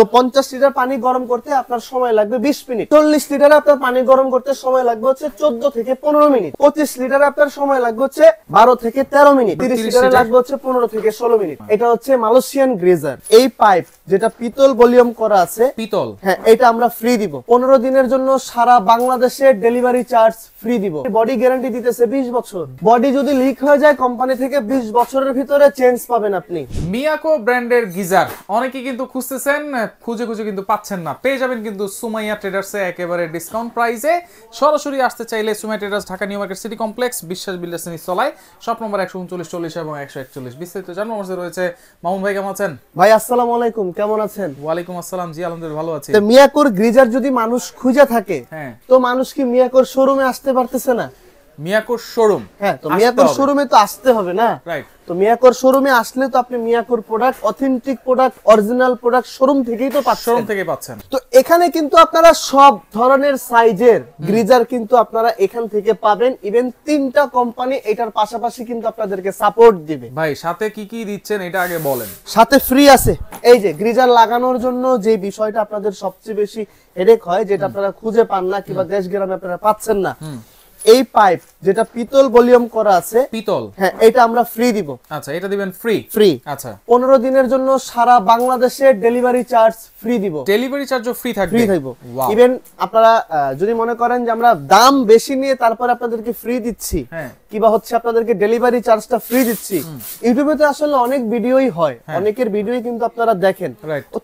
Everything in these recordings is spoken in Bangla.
তো 50 লিটার পানি গরম করতে আপনার সময় লাগবে 20 মিনিট। 40 লিটারে আপনার পানি গরম করতে সময় লাগবে হচ্ছে 14 থেকে 15 মিনিট। 25 লিটারে আপনার সময় লাগবে হচ্ছে 12 থেকে 13 মিনিট। 30 লিটারে লাগবে হচ্ছে 15 থেকে 16 মিনিট। এটা হচ্ছে মালয়েশিয়ান গ্রিজার। এই পাইপ যেটা পিতল ভলিউম করা আছে, পিতল, হ্যাঁ, এটা আমরা ফ্রি দিব। 15 দিনের জন্য সারা বাংলাদেশে ডেলিভারি চার্জ ফ্রি দিব। বডি গ্যারান্টি দিতেছে 20 বছর। বডি যদি লিক হয়ে যায় কোম্পানি থেকে 20 বছরের ভিতরে চেঞ্জ পাবেন আপনি। মিয়াকো ব্র্যান্ডের গিজার অনেকে কিন্তু খুঁজতেছেন, খুঁজে কিন্তু পাচ্ছেন না। পেয়ে যাবেন কিন্তু সুমাইয়া ট্রেডার্সে একেবারে ডিসকাউন্ট প্রাইসে। সরাসরি আসতে চাইলে Sumaiya traders, Dhaka new market city complex, বিশ্বাস বিল্ডার্স নিচতলায়, শপ নম্বর 139, 40 এবং 141। বিস্তারিত জানার মধ্যে রয়েছে। মামুন ভাই কেমন আছেন? ভাই আসসালামু আলাইকুম, কেমন আছেন? ওয়ালাইকুম আসসালাম, জি আলহামদুলিল্লাহ ভালো আছি। তো মিয়াকোর গ্রিজার যদি মানুষ খুঁজে থাকে, হ্যাঁ, তো মানুষ কি মিয়াকোর শোরুমে আসতে পারতেছে না? মিয়াকোর শোরুম, হ্যাঁ, তো মিয়াকোর শোরুমে তো আসতে হবে না? রাইট। তো মিয়াকোর শোরুমে আসলে তো আপনি মিয়াকোর product, authentic product, original product showroom থেকেই তো পাচ্ছেন। শোরুম থেকে পাচ্ছেন। তো এখানে কিন্তু আপনারা সব ধরনের সাইজের গ্রিজার কিন্তু আপনারা এখান থেকে পাবেন। ইভেন 3টা কোম্পানি এটার পাশাপাশি কিন্তু আপনাদেরকে সাপোর্ট দিবে। ভাই সাথে কি কি দিচ্ছেন এটা আগে বলেন। সাথে ফ্রি আছে। এই যে গ্রিজার লাগানোর জন্য যে বিষয়টা আপনাদের সবচেয়ে বেশি হেডেক হয়, যেটা আপনারা খুঁজে পান না কিংবা দেশ গ্রামে আপনারা পাচ্ছেন না, এই পাইপ যেটা পিতল ভলিউম করা আছে, পিতল, হ্যাঁ, এটা আমরা ফ্রি দিব। আচ্ছা, এটা দিবেন ফ্রি? ফ্রি। আচ্ছা, 15 দিনের জন্য সারা বাংলাদেশে ডেলিভারি চার্জ ফ্রি দিব। ডেলিভারি চার্জও ফ্রি থাকবে? ফ্রি থাকবে। ইভেন আপনারা যদি মনে করেন যে আমরা দাম বেশি নিয়ে তারপর আপনাদেরকে ফ্রি দিচ্ছি, হ্যাঁ, কিবা হচ্ছে আপনাদেরকে ডেলিভারি চার্জটা ফ্রি দিচ্ছি, ইউটিউবে তো আসলে অনেক ভিডিওই হয়, অনেকের ভিডিওই কিন্তু আপনারা দেখেন।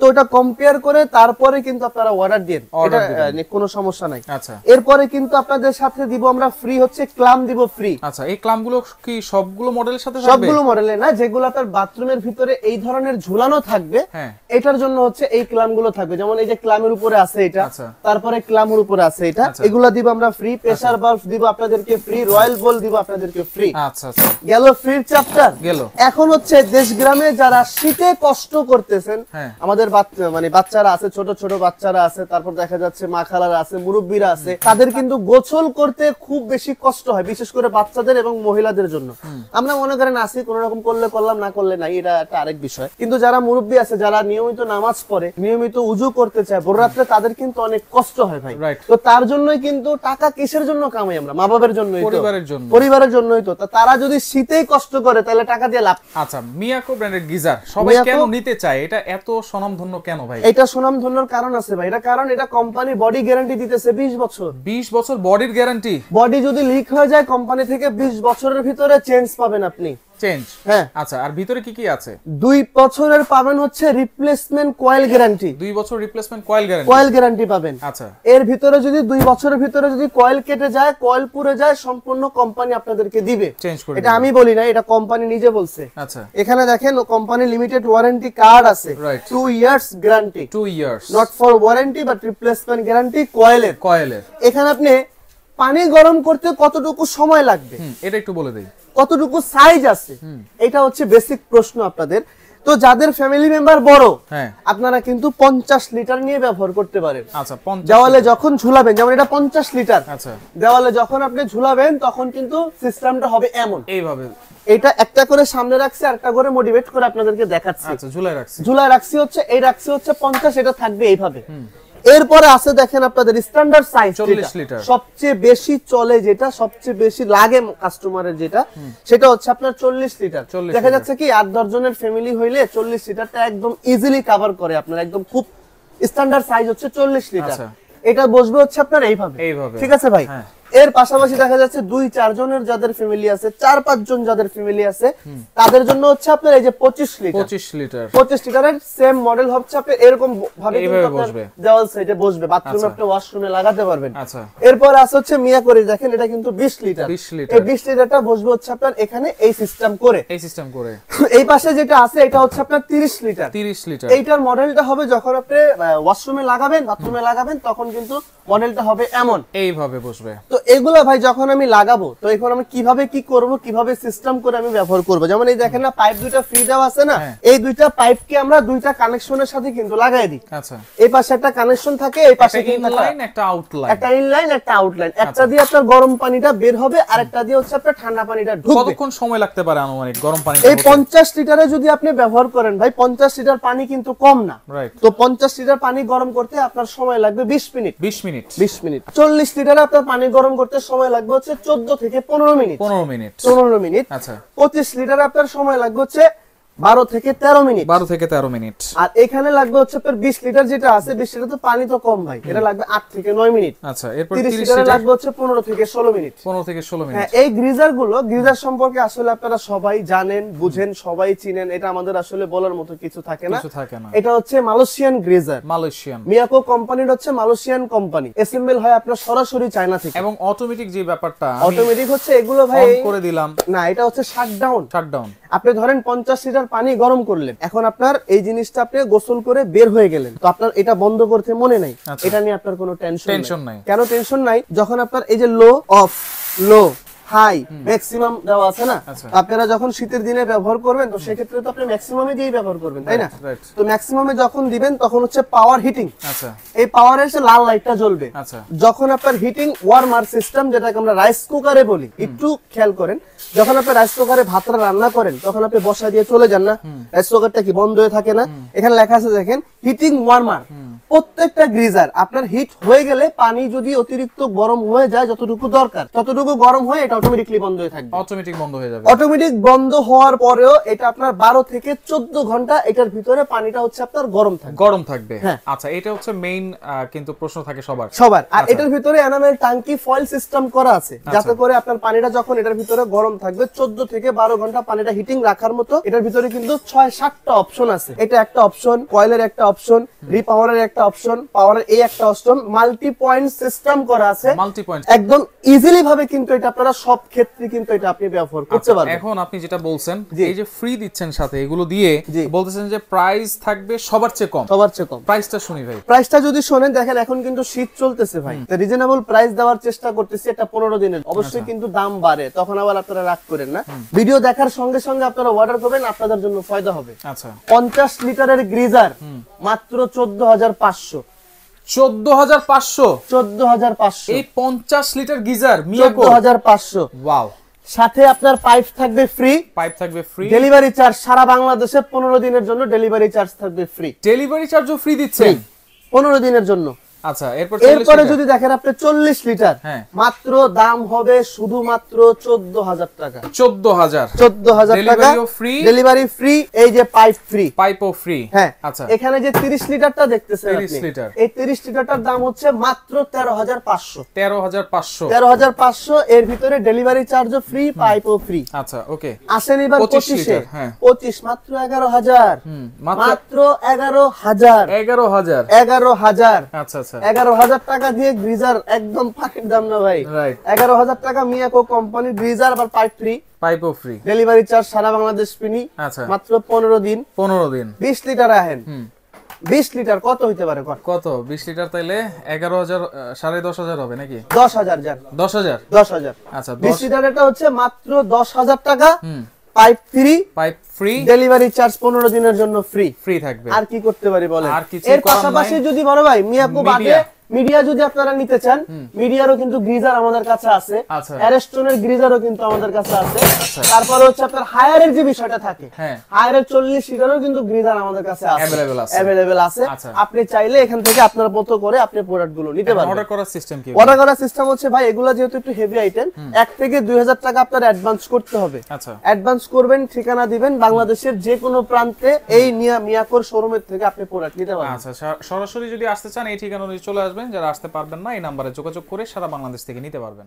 তো ওটা কম্পেয়ার করে তারপরে কিন্তু আপনারা অর্ডার দেন, এটা কোনো সমস্যা নাই। আচ্ছা, এরপরে কিন্তু আপনাদের সাথে দিব আমরা ফ্রি হচ্ছে ক্লাম দিব ফ্রি। আচ্ছা, এই ক্লামগুলো কি সবগুলো মডেলের সাথে থাকবে? সবগুলো মডেলে না, যেগুলো আপনার বাথরুমের ভিতরে এই ধরনের ঝুলানো থাকবে, হ্যাঁ, এটার জন্য হচ্ছে এই ক্লামগুলো থাকবে। যেমন এই যে ক্লামের উপরে আছে এটা, আচ্ছা, তারপরে ক্লামের উপরে আছে এটা, এগুলা দিব আমরা ফ্রি। প্রেসার বাল্ব দিব আপনাদেরকে ফ্রি, রয়্যাল বল দিব আপনাদেরকে ফ্রি। আচ্ছা আচ্ছা, গেল ফ্রির চ্যাপ্টার। গেল। এখন হচ্ছে দেশ গ্রামে যারা শীতে কষ্ট করতেছেন, হ্যাঁ, আমাদের মানে বাচ্চারা আছে, ছোট ছোট বাচ্চারা আছে, তারপর দেখা যাচ্ছে মা খালারা আছে, মুরব্বীরা আছে, তাদের কিন্তু গোসল করতে খুব বেশি কষ্ট হয়, বিশেষ করে বাচ্চাদের এবং মহিলাদের জন্য। আমরা মনে করেন আসি কোন রকম করলে করলাম, না করলে নাই, এটা একটা আরেক বিষয়। কিন্তু যারা মুরব্বী আছে, যারা নিয়মিত নামাজ পড়ে, নিয়মিত উজু করতে চায় ভোর রাত্রে, তাদের কিন্তু অনেক কষ্ট হয় ভাই। তো তার জন্যই কিন্তু টাকা কিসের জন্য কামাই আমরা? মা বাবার জন্যই, পরিবারের জন্যই তো। তারা যদি শীতেই কষ্ট করে তাহলে টাকা দিয়ে লাভ। আচ্ছা, মিয়াকো ব্র্যান্ডের গিজার সবাই কেন নিতে চায়? এটা এত স্বনামধন্য কেন ভাই? এটা স্বনামধন্যর কারণ আছে ভাই। এটা কারণ এটা কোম্পানি বডি গ্যারান্টি দিতেছে 20 বছর। 20 বছর বডির গ্যারান্টি? বডি যদি লিক হয়ে যায় কোম্পানি থেকে 20 বছরের ভিতরে চেঞ্জ পাবেন আপনি। চেঞ্জ? হ্যাঁ। আচ্ছা, আর ভিতরে কি কি আছে? 2 বছরের পাবেন হচ্ছে রিপ্লেসমেন্ট কয়েল গ্যারান্টি। 2 বছর replacement coil guarantee? Coil guarantee পাবেন। আচ্ছা, এর ভিতরে যদি 2 বছরের ভিতরে যদি কয়েল কেটে যায়, কয়েল পুড়ে যায়, সম্পূর্ণ কোম্পানি আপনাদেরকে দিবে, চেঞ্জ করে। এটা আমি বলি না, এটা কোম্পানি নিজে বলছে। আচ্ছা, এখানে দেখেন কোম্পানি লিমিটেড ওয়ারেন্টি কার্ড আছে, 2 years guarantee. 2 years, not for warranty but replacement guarantee কয়েলের। এখানে আপনি পানি গরম করতে কতটুকু সময় লাগবে এটা একটু বলে দেই। কতটুকু সাইজ আছে, এটা হচ্ছে বেসিক প্রশ্ন আপনাদের। তো যাদের ফ্যামিলি মেম্বার বড়, আপনারা কিন্তু 50 লিটার নিয়ে ব্যবহার করতে পারেন। আচ্ছা, 50 দেওয়ালে যখন ঝুলাবেন, যেমন এটা 50 লিটার, আচ্ছা, দেওয়ালে যখন আপনি ঝুলাবেন তখন কিন্তু সিস্টেমটা হবে এমন, এইভাবে। এটা একটা করে সামনে রাখছি, আরেকটা করে মোটিভেট করে আপনাদেরকে দেখাচ্ছি। আচ্ছা, ঝুলায় রাখছি হচ্ছে এই রাখছি হচ্ছে 50, এটা থাকবে এইভাবে। এরপরে আছে দেখেন আপনাদের স্ট্যান্ডার্ড সাইজ 40 লিটার, সবচেয়ে বেশি চলে, যেটা সবচেয়ে বেশি লাগে কাস্টমারের, যেটা সেটা হচ্ছে আপনার 40 লিটার। দেখা যাচ্ছে কি 8-10 জনের ফ্যামিলি হইলে 40 লিটারটা একদম ইজিলি কভার করে আপনার, একদম খুব স্ট্যান্ডার্ড সাইজ হচ্ছে 40 লিটার। এটা বসবে হচ্ছে আপনার এইভাবে, ঠিক আছে ভাই? এর পাশাপাশি দেখা যাচ্ছে 2-4 জনের যাদের ফ্যামিলি আছে, 4-5 জন যাদের ফ্যামিলি আছে, তাদের জন্য হচ্ছে আপনার এই যে 25 লিটারের সেম মডেল হচ্ছে আপনি এরকম ভাবে দেওয়াল সাইডে বসবে, বাথরুমে আপনি ওয়াশরুমে লাগাতে পারবেন। এরপর আছে হচ্ছে মিয়াকোর, দেখেন এটা কিন্তু 20 লিটার। এই 20 লিটারটা বসবে হচ্ছে আপনার এখানে এই সিস্টেম করে। এই পাশে যেটা আছে এটা হচ্ছে আপনার 30 লিটার। এইটার মডেলটা হবে যখন আপনি ওয়াশরুমে লাগাবেন, বাথরুমে লাগাবেন, তখন কিন্তু মডেলটা হবে এমন, এইভাবে বসবে। তো এগুলা ভাই যখন আমি লাগাবো, তো এখন আমি কিভাবে কি করব, কিভাবে সিস্টেম করে আমি ব্যবহার করব। যেমন এই দেখেন না পাইপ দুইটা ফ্রি দেওয়া আছে না, এই দুইটা পাইপকে আমরা দুইটা কানেকশনের সাথে কিন্তু লাগাই দিই। আচ্ছা, এই পাশে একটা কানেকশন থাকে, এই পাশে একটা ইনলাইন একটা আউটলাইন, একটা ইনলাইন একটা আউটলাইন, একটা দিয়ে আপনার গরম পানিটা বের হবে আর একটা দিয়ে হচ্ছে আপনার ঠান্ডা পানিটা ঢুকবে। কতক্ষণ সময় লাগতে পারে আনুমানিক গরম পানি? এই 50 লিটারে যদি আপনি ব্যবহার করেন ভাই, 50 লিটার পানি কিন্তু কম না, রাইট। তো 50 লিটার পানি গরম করতে আপনার সময় লাগবে 20 মিনিট। 20 minute 20 minute. 40 লিটারে আপনার পানি গরম করতে সময় লাগবে হচ্ছে 14 থেকে 15 মিনিট। 15 minute 15 minute. আচ্ছা, 25 লিটারে আপনার সময় লাগবে হচ্ছে 12 থেকে 13 মিনিট। 12 থেকে 13 মিনিট। আর এখানে লাগবে হচ্ছে আপনার 20 লিটার যেটা আছে, 20 লিটার তো পানি তো কম ভাই, এটা লাগবে 8 থেকে 9 মিনিট। আচ্ছা, এরপর 30 30 লিটারে লিটার লাগবে হচ্ছে 15 থেকে 16 মিনিট। 15 থেকে 16 মিনিট। হ্যাঁ, এই গ্রিজার সম্পর্কে আসলে আপনারা সবাই জানেন, বুঝেন, সবাই চিনেন, এটা আমাদের আসলে বলার মতো কিছু থাকে না। কিছু থাকে না। এটা হচ্ছে মালয়েশিয়ান গ্রিজার, মালয়েশিয়ান। মিয়াকো কোম্পানির হচ্ছে মালয়েশিয়ান কোম্পানি, অ্যাসেম্বল হয় আপনার সরাসরি চায়না থেকে। এবং অটোমেটিক যে ব্যাপারটা, অটোমেটিক হচ্ছে এগুলো ভাই অন করে দিলাম, না, এটা হচ্ছে শাটডাউন। শাটডাউন। আপনি ধরেন 50 লিটার পানি গরম করলেন, এখন আপনার এই জিনিসটা আপনি গোসল করে বের হয়ে গেলেন, তো আপনার এটা বন্ধ করতে মনে নাই, এটা নিয়ে আপনার কোনো টেনশন নাই। কেন টেনশন নাই? যখন আপনার এই যে লো অফ, লো হাই, ম্যাক্সিমাম দেওয়া আছে না, আপনারা যখন শীতের দিনে ব্যবহার করবেন, তো সেক্ষেত্রে তো আপনি ম্যাক্সিমামে দিয়েই ব্যবহার করবেন, তাই না? তো ম্যাক্সিমামে যখন দিবেন তখন হচ্ছে পাওয়ার হিটিং। আচ্ছা, এই পাওয়ারে এসে লাল লাইটটা জ্বলবে। আচ্ছা, যখন আপনার হিটিং ওয়ার্মার সিস্টেম, যেটাকে আমরা রাইস কুকারে বলি, একটু খেয়াল করেন, যখন আপনি রাইস কুকারে ভাতটা রান্না করেন, তখন আপনি বসা দিয়ে চলে যান না, রাইস কুকারটা কি বন্ধ হয়ে থাকে না? এখানে লেখা আছে দেখেন, হিটিং ওয়ার্মার। প্রত্যেকটা গ্রিজার আপনার হিট হয়ে গেলে পানি যদি অতিরিক্ত গরম হয়ে যায়, যতটুকু দরকার ততটুকু গরম হয়ে এটা অটোমেটিকলি বন্ধ হয়ে থাকবে। অটোমেটিক বন্ধ হয়ে যাবে। অটোমেটিক বন্ধ হওয়ার পরেও এটা আপনার 12 থেকে 14 ঘন্টা এটার ভিতরে পানিটা হচ্ছে আপনার গরম থাকবে। গরম থাকবে। হ্যাঁ। আচ্ছা, এটা হচ্ছে মেইন কিন্তু প্রশ্ন থাকে সবার। আর এটার ভিতরে এনামেল টাঙ্কি ফয়েল সিস্টেম করা আছে, যাতে করে আপনার পানিটা যখন এটার ভিতরে গরম থাকবে 14 থেকে 12 ঘন্টা পানিটা হিটিং রাখার মতো। এটার ভিতরে কিন্তু 6-7টা অপশন আছে। এটা একটা অপশন, কয়েলের একটা অপশন, রিপাওয়ারের একটা অপশন, পাওয়ারের এই একটা অপশন, মাল্টি পয়েন্ট সিস্টেম করা আছে। মাল্টি পয়েন্ট একদম ইজিলি ভাবে কিন্তু এটা আপনারা সব ক্ষেত্রে কিন্তু এটা আপনি ব্যবহার করতে পারবেন। এখন আপনি যেটা বলছেন, এই যে ফ্রি দিচ্ছেন সাথে, এগুলো দিয়ে বলতেছেন যে প্রাইস থাকবে সবার চেয়ে কম। সবার চেয়ে কম। প্রাইসটা শুনি ভাই। প্রাইসটা যদি শোনেন, দেখেন এখন কিন্তু শীত চলতেছে ভাই, রিজনেবল প্রাইস দেওয়ার চেষ্টা করতেছি। এটা 15 দিনের, অবশ্যই কিন্তু দাম বাড়ে, তখন আবার আপনারা রাগ করেন না। ভিডিও দেখার সঙ্গে সঙ্গে আপনারা অর্ডার করবেন, আপনাদের জন্য ফায়দা হবে। আচ্ছা, 50 লিটারের গ্রিজার মাত্র 14,500। 14,500। 14,500 এই 50 লিটার গিজার মিয়াকো। 14,500। ওয়াও। সাথে আপনার পাইপ থাকবে ফ্রি। পাইপ থাকবে ফ্রি। ডেলিভারি চার্জ সারা বাংলাদেশে 15 দিনের জন্য ডেলিভারি চার্জ থাকবে ফ্রি। ডেলিভারি চার্জও ফ্রি দিচ্ছেন 15 দিনের জন্য। আচ্ছা, এরপরে যদি দেখেন আপনি 40 লিটার, হ্যাঁ, মাত্র দাম হবে শুধুমাত্র 14,000 টাকা। 14,000 টাকা ডেলিভারি ফ্রি। এই যে পাইপ ফ্রি, পাইপও ফ্রি। হ্যাঁ। আচ্ছা, এখানে যে 30 লিটারটা দেখতেছেন 30 আপনি, লিটার, এই 30 লিটারটার দাম হচ্ছে মাত্র 13,500। 13,500। 13,500 এর ভিতরে ডেলিভারি চার্জও ফ্রি, পাইপও ফ্রি। আচ্ছা, ওকে। আসেন এবার 25 হ্যাঁ, 25 মাত্র 11,000। মাত্র 11,000। 11,000। 11,000। আচ্ছা, আচ্ছা, 11,000 টাকা দিয়ে গ্রিজার, একদম পানির দাম না ভাই। রাইট। 11,000 টাকা মিয়াকো কোম্পানির গ্রিজার, আবার পাইপ ফ্রি, পাইপও ফ্রি, ডেলিভারি চার্জ সারা বাংলাদেশ ফ্রি। আচ্ছা, মাত্র 15 দিন। 15 দিন। 20 লিটার আহেন, 20 লিটার কত হইতে পারে? কত? 20 লিটার তাইলে 11,000, 10,500 হবে নাকি? 10,000 যান। 10,000। 10,000। আচ্ছা, 20 লিটার এটা হচ্ছে মাত্র 10,000 টাকা। Pipe free, pipe free, delivery charge 15 দিনের জন্য ফ্রি। ফ্রি থাকবে। আর কি করতে পারি বলেন? আর কিছু এর পাশাপাশি যদি বড় ভাই মিয়াকো বাদে মিডিয়া যদি আপনারা নিতে চান, মিডিয়ারও কিন্তু গ্রিজার আমাদের কাছে আছে। অ্যারেস্টনের গ্রিজারও কিন্তু আমাদের কাছে আছে। তারপরে হচ্ছে আপনার হায়ারের যে বিষয়টা থাকে, হায়ারের 40 লিটারও কিন্তু গ্রিজার আমাদের কাছে আছে, अवेलेबल আছে। আপনি চাইলে এখান থেকে আপনার মতো করে আপনি প্রোডাক্টগুলো নিতে পারবেন। অর্ডার করার সিস্টেম কি? অর্ডার করার সিস্টেম হচ্ছে ভাই, এগুলা যেহেতু একটু হেভি আইটেম, 1 থেকে 2,000 টাকা আপনার অ্যাডভান্স করতে হবে। আচ্ছা, অ্যাডভান্স করবেন, ঠিকানা দিবেন, বাংলাদেশের যে কোনো প্রান্তে এই মিয়াকোর শোরুমের থেকে আপনি প্রোডাক্ট নিতে পারবেন। আচ্ছা, সরাসরি যদি আসতে চান এই ঠিকানা অনুযায়ী চলে আসবেন। যারা আসতে পারবেন না, এই নম্বরে যোগাযোগ করে সারা বাংলাদেশ থেকে নিতে পারবেন।